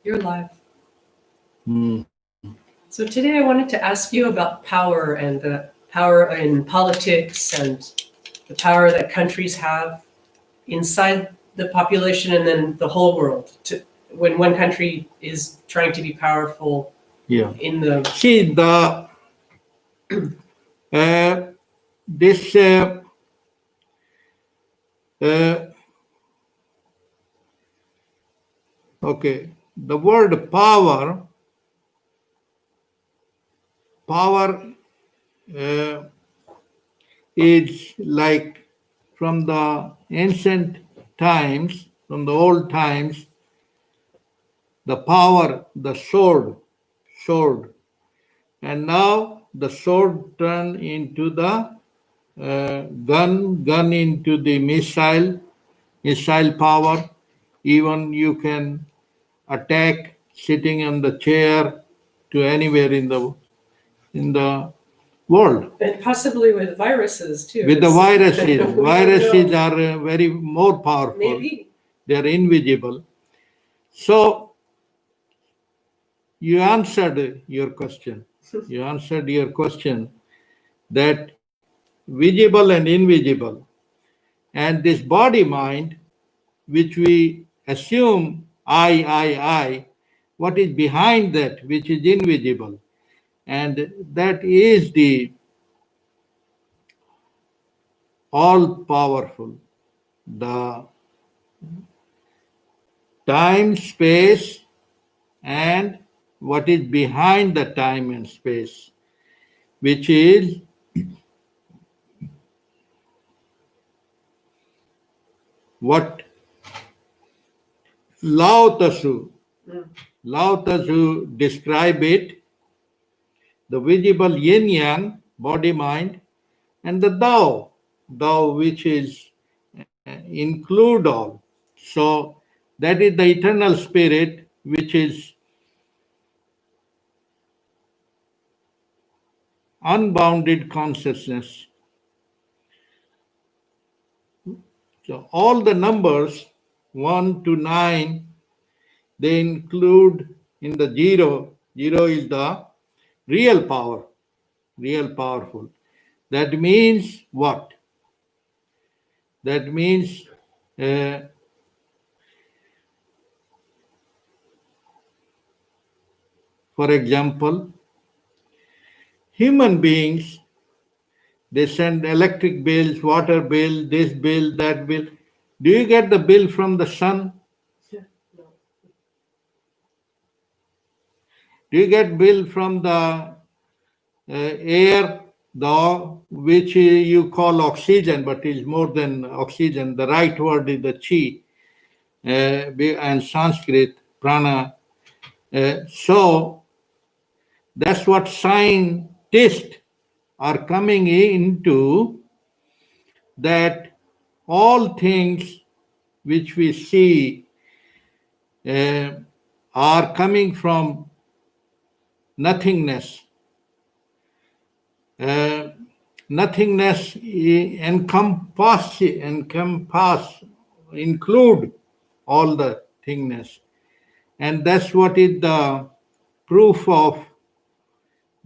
You're live. Mm. So today I wanted to ask you about power and the power in politics and the power that countries have inside the population and then the whole world. When one country is trying to be powerful Yeah. in the See, this okay, the word power is like from the ancient times, from the old times, the power, the sword, and now the sword turned into the gun into the missile power. Even you can attack sitting on the chair to anywhere in the world. and possibly with viruses too. With the viruses, We don't viruses know. are very more powerful. Maybe. They are invisible. So you answered your question. You answered your question that visible and invisible, and this body mind, which we assume I, what is behind that, which is invisible, and that is the all powerful, the time, space, and what is behind the time and space, which is what Lao Tzu, Lao Tzu describe it, the visible yin yang, body mind, and the Tao which is include all. So that is the eternal spirit which is unbounded consciousness. So all the numbers 1 to 9, they include in the zero. Zero is the real power, real powerful. That means what? That means for example, human beings, they send electric bills, water bill, this bill, that bill. Do you get the bill from the sun? No. Do you get bill from the air, the which you call oxygen, but is more than oxygen? The right word is the chi, and Sanskrit prana. So that's what scientists are coming into, that all things which we see uh, are coming from nothingness. Uh, Nothingness include all the thingness, and that's what is the proof of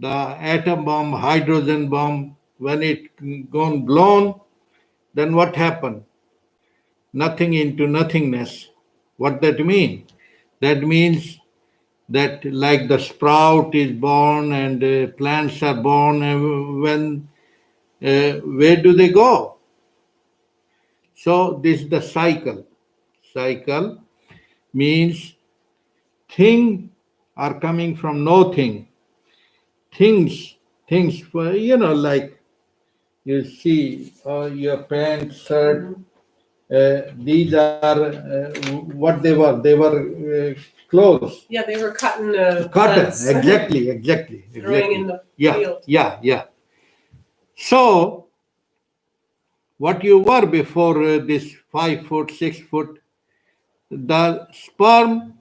the atom bomb, hydrogen bomb. When it gone blown, then what happened? Nothing into nothingness. What that mean? That means that like the sprout is born and plants are born, when where do they go? So this is the cycle. Cycle means thing are coming from nothing. Things for like you see your pants, shirt. These are what they were. They were clothes. Yeah, they were cotton Cotton. plants Exactly. growing in the Yeah. field. Yeah. So what you were before this 5 foot, 6 foot, the sperm,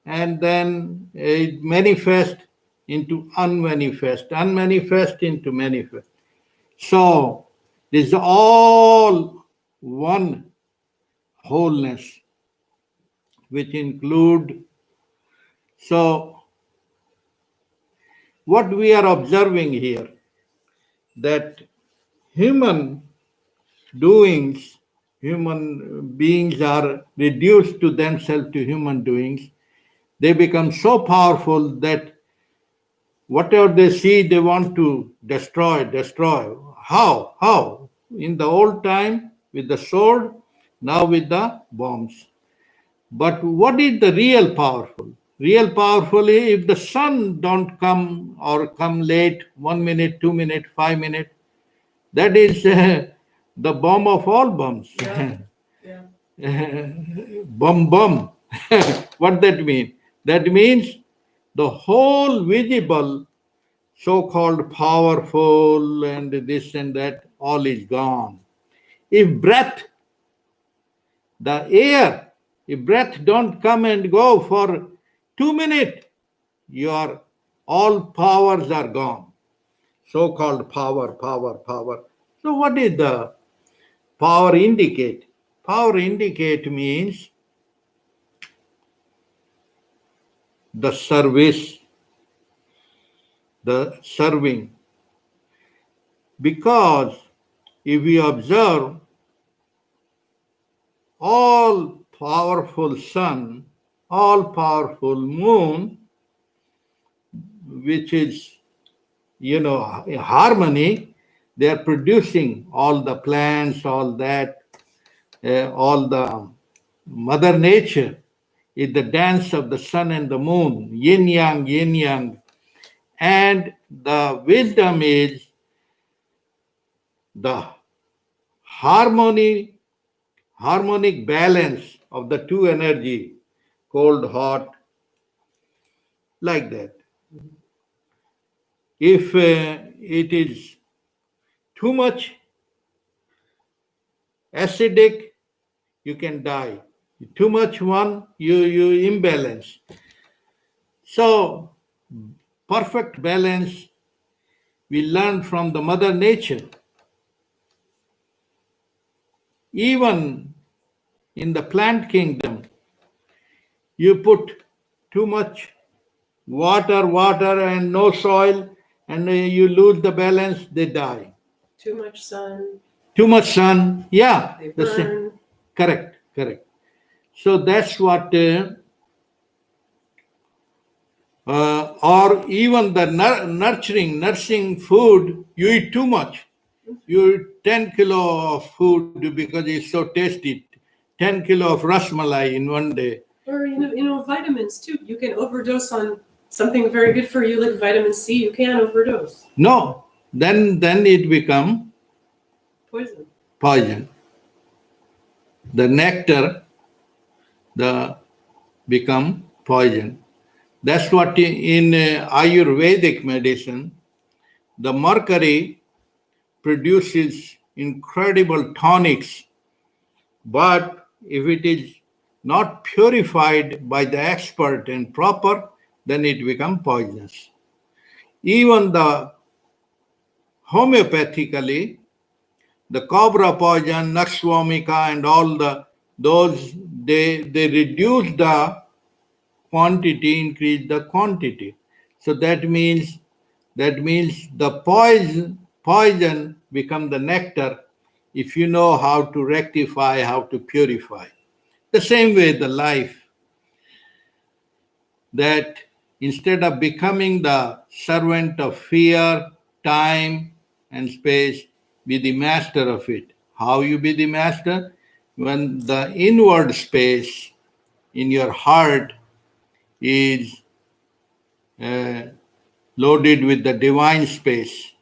and then it manifest into unmanifest into manifest. So this is all one wholeness, which include So, what we are observing here, that human doings, human beings are reduced to themselves to human doings. They become so powerful that whatever they see, they want to destroy, destroy. How? How? In the old time, with the sword, now with the bombs. But what is the real powerful? Real powerful is if the sun don't come or come late, 1 minute, 2 minutes, 5 minutes. That is the bomb of all bombs. Yeah. Yeah. Bum bum. What that mean? That means the whole visible so-called powerful and this and that all is gone. If breath, the air, if breath don't come and go for 2 minutes, your all powers are gone. So-called power, power, power. So what is the power indicate? Power indicate means the service, the serving. Because if we observe all powerful sun, all powerful moon, which is, harmony, they are producing all the plants, all that, all the mother nature is the dance of the sun and the moon, yin yang, yin yang. And the wisdom is the harmony, harmonic balance of the two energy, cold, hot, like that. If it is too much acidic, you can die. Too much one, you imbalance. So perfect balance we learn from the mother nature. Even in the plant kingdom, you put too much water and no soil, and you lose the balance, they die. Too much sun. Too much sun, yeah, They the same. burn. Correct, correct. So that's what, or even the nursing food, you eat too much. You eat 10 kilo of food because it's so tasty. 10 kilo of rasmalai in one day. Or vitamins too. You can overdose on something very good for you, like vitamin C. You can't overdose. No, then it become Poison. poison. The nectar, the become poison. That's what in Ayurvedic medicine, the mercury produces incredible tonics, but if it is not purified by the expert and proper, then it becomes poisonous. Even the homeopathically, the cobra poison, naxwamika, and all those they reduce the quantity, increase the quantity. So that means the poison become the nectar if you know how to rectify, how to purify. The same way the life, that instead of becoming the servant of fear, time, and space, be the master of it. How you be the master? When the inward space in your heart is uh, loaded with the divine space,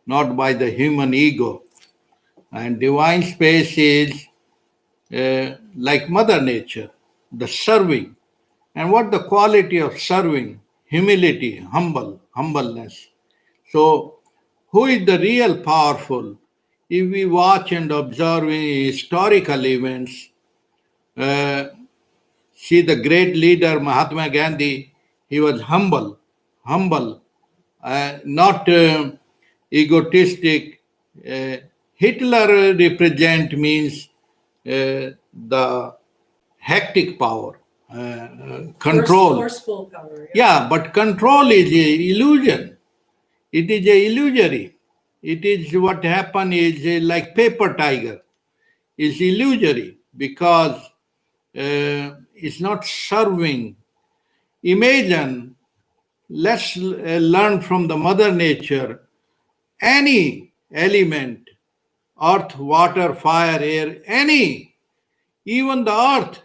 not by the human ego. And divine space is like Mother Nature, the serving. And what the quality of serving? Humility, humbleness. So, who is the real powerful? If we watch and observe historical events, uh, see the great leader Mahatma Gandhi, he was humble, not egotistic. Uh, Hitler represent means the hectic power, control. Forceful power. Yeah, but control is a illusion. It is a illusory. It is what happen is like paper tiger. Is illusory because it's not serving. Imagine, let's learn from the mother nature. Any element, earth, water, fire, air, any, even the earth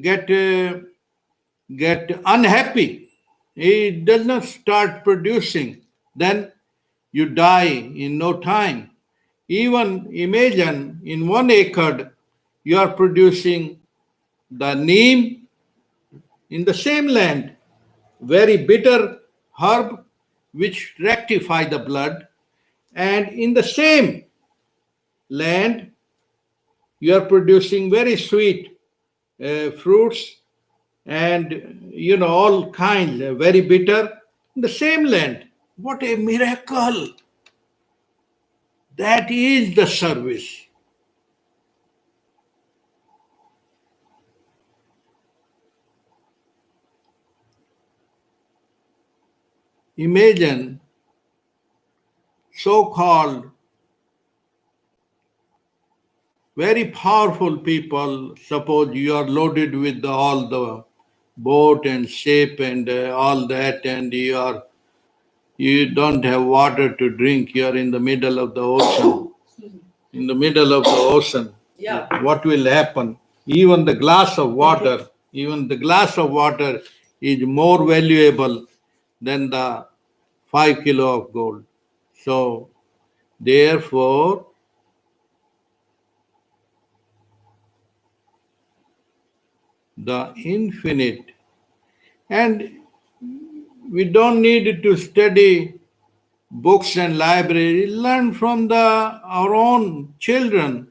get get unhappy. It does not start producing. Then you die in no time. Even imagine in 1 acre you are producing the neem in the same land, very bitter herb which rectify the blood, and in the same land you are producing very sweet fruits and all kinds, very bitter in the same land. What a miracle! That is the service. Imagine so-called very powerful people. Suppose you are loaded with all the boat and ship and all that, and you don't have water to drink. You are in the middle of the ocean. In the middle of the ocean, Yeah. what will happen? Even the glass of water, even the glass of water is more valuable than the 5 kilo of gold. So, therefore, the infinite, and we don't need to study books and library. Learn from our own children,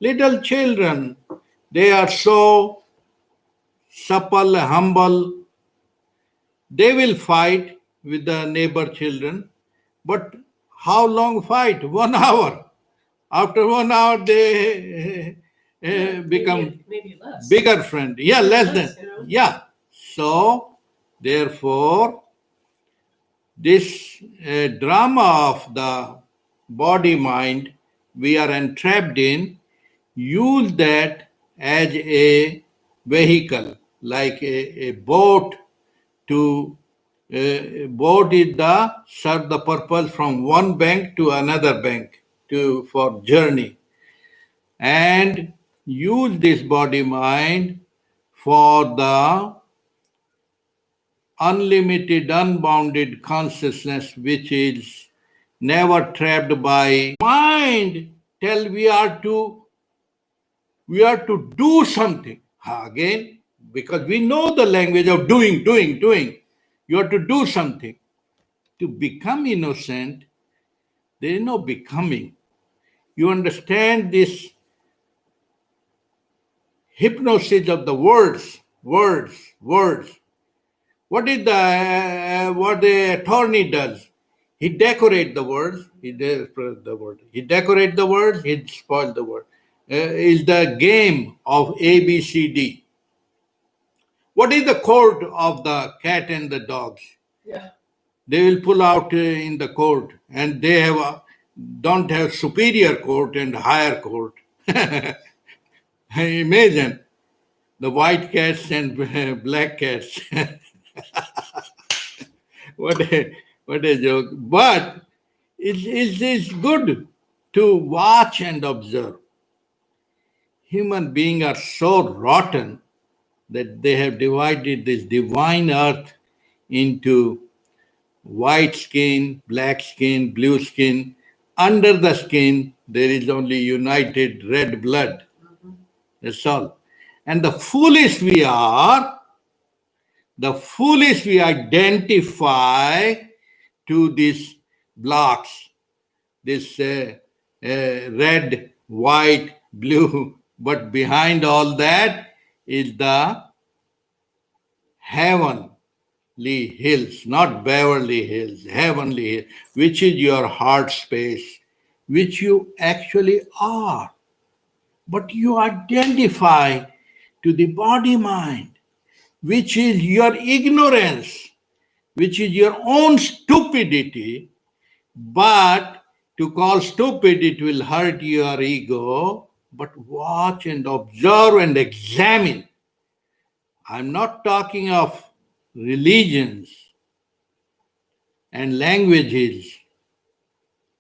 little children. They are so supple, humble. They will fight with the neighbor children, but how long fight? 1 hour. After 1 hour, they become Maybe less. bigger friend. Yeah, Maybe less less, than. Yeah. So, therefore, this drama of the body mind we are entrapped in, use that as a vehicle, like a boat to boat is the serve the purpose from one bank to another bank to for journey, and use this body mind for the unlimited, unbounded consciousness, which is never trapped by mind. Tell we are to do something. Again, because we know the language of doing, doing, doing. You have to do something. To become innocent, there is no becoming. You understand this hypnosis of the words, words, words. What the attorney does? He decorate the words. He decorate the word. He decorate the words. He spoil the word. Is the game of A B C D. What is the court of the cat and the dogs? Yeah. They will pull out in the court, and they don't have superior court and higher court. Imagine the white cats and black cats. What a joke! But it's good to watch and observe. Human beings are so rotten that they have divided this divine earth into white skin, black skin, blue skin. Under the skin, there is only united red blood. That's all. And the foolish we identify to these blocks, this red, white, blue, but behind all that is the heavenly hills, not Beverly Hills, heavenly hills, which is your heart space, which you actually are. But you identify to the body mind. which is your ignorance, which is your own stupidity, but to call stupid, it will hurt your ego. But watch and observe and examine. I'm not talking of religions and languages.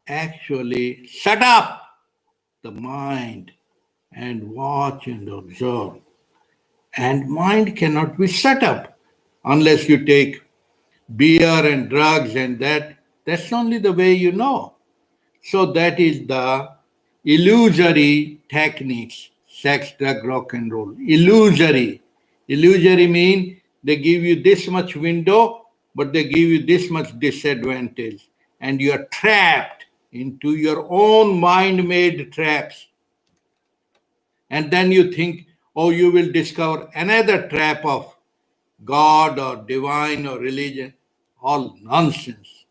Actually, shut up the mind and watch and observe. And mind cannot be shut up unless you take beer and drugs and that. That's only the way you know. So that is the illusory techniques, sex, drug, rock and roll. Illusory. Illusory mean they give you this much window, but they give you this much disadvantage. And you are trapped into your own mind-made traps. And then you think, oh, you will discover another trap of God or divine or religion. All nonsense.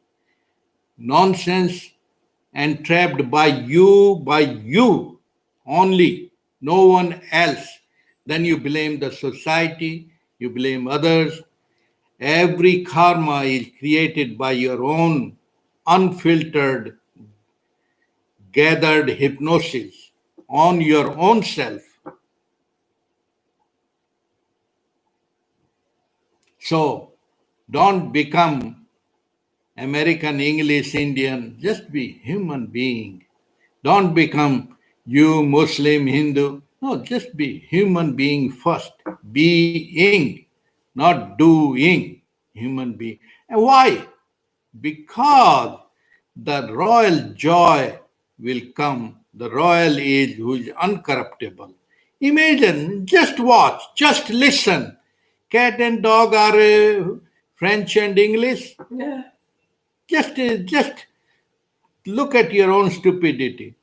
Nonsense and trapped by you only, no one else. Then you blame the society, you blame others. Every karma is created by your own unfiltered, gathered hypnosis on your own self. So don't become American, English, Indian, just be human being. Don't become you, Muslim, Hindu. No, just be human being first. Being, not doing. Human being. And why? Because the royal joy will come. The royal is who is uncorruptible. Imagine, just watch, just listen. Cat and dog are French and English. Yeah. Just look at your own stupidity.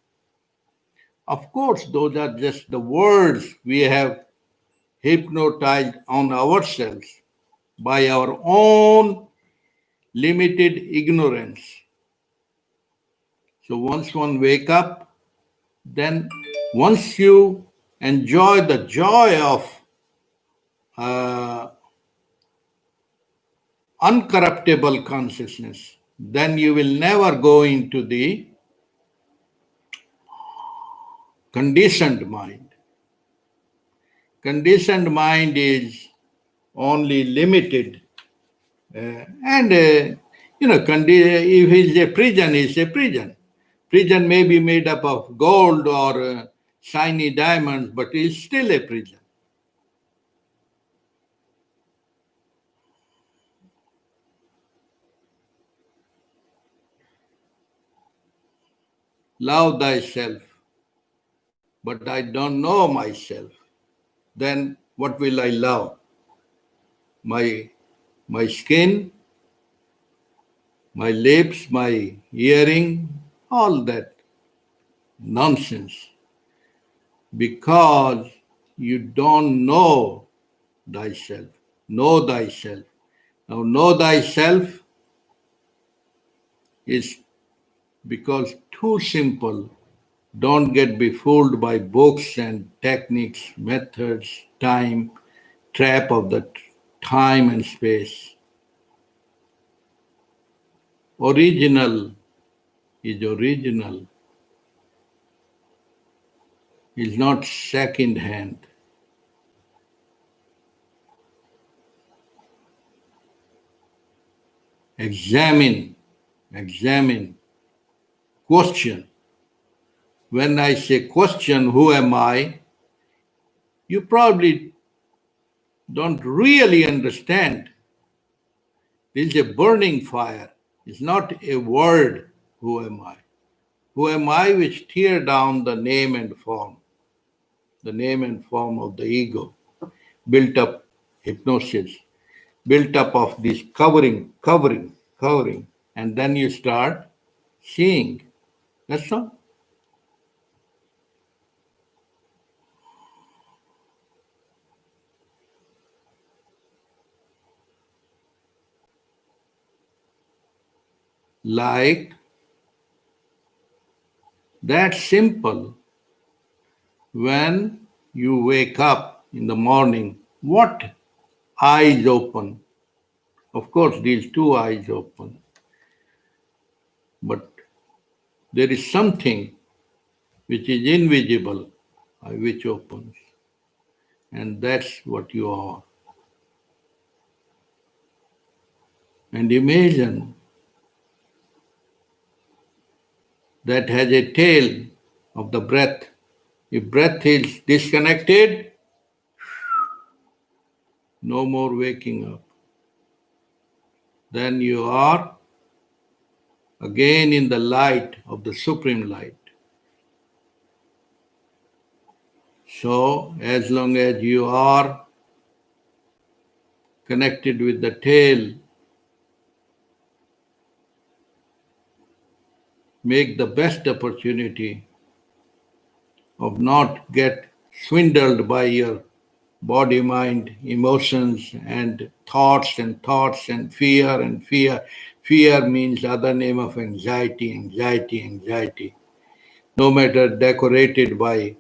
Of course, those are just the words we have hypnotized on ourselves by our own limited ignorance. So once one wake up, then once you enjoy the joy of uh, uncorruptible consciousness, then you will never go into the conditioned mind. Conditioned mind is only limited. And if it's a prison, it's a prison. Prison may be made up of gold or shiny diamonds, but it's still a prison. Love thyself, but I don't know myself. Then what will I love? My skin, my lips, my hearing, all that nonsense. Because you don't know thyself. Know thyself. Now, know thyself is because too simple. Don't get befooled by books and techniques, methods, time, trap of the time and space. Original is original, is not second hand. Examine, question. When I say question, who am I? You probably don't really understand. This is a burning fire. It's not a word, who am I? Who am I which tear down the name and form of the ego, built up hypnosis, built up of this covering, and then you start seeing. That's all. Like that simple. When you wake up in the morning, what eyes open. Of course, these two eyes open. But there is something which is invisible, which opens. And that's what you are. And imagine that has a tail of the breath. If breath is disconnected, no more waking up. Then you are again in the light of the Supreme Light. So, as long as you are connected with the tail, make the best opportunity of not get swindled by your body, mind, emotions, and thoughts and thoughts and fear and fear. Fear means other name of anxiety, anxiety, anxiety. No matter decorated by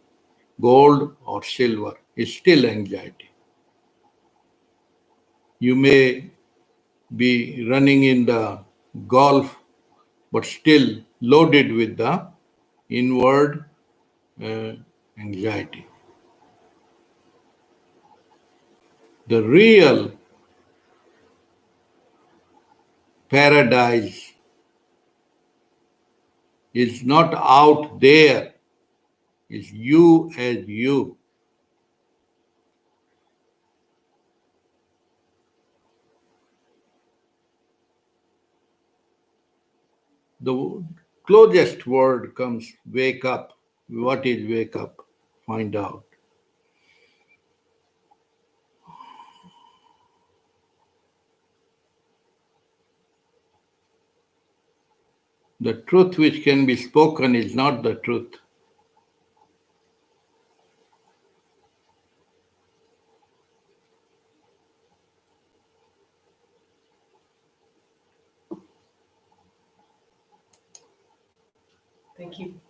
gold or silver, is still anxiety. You may be running in the golf, but still loaded with the inward uh, anxiety. The real paradise is not out there, it's you as you. The closest word comes wake up. What is wake up? Find out. The truth which can be spoken is not the truth. Thank you.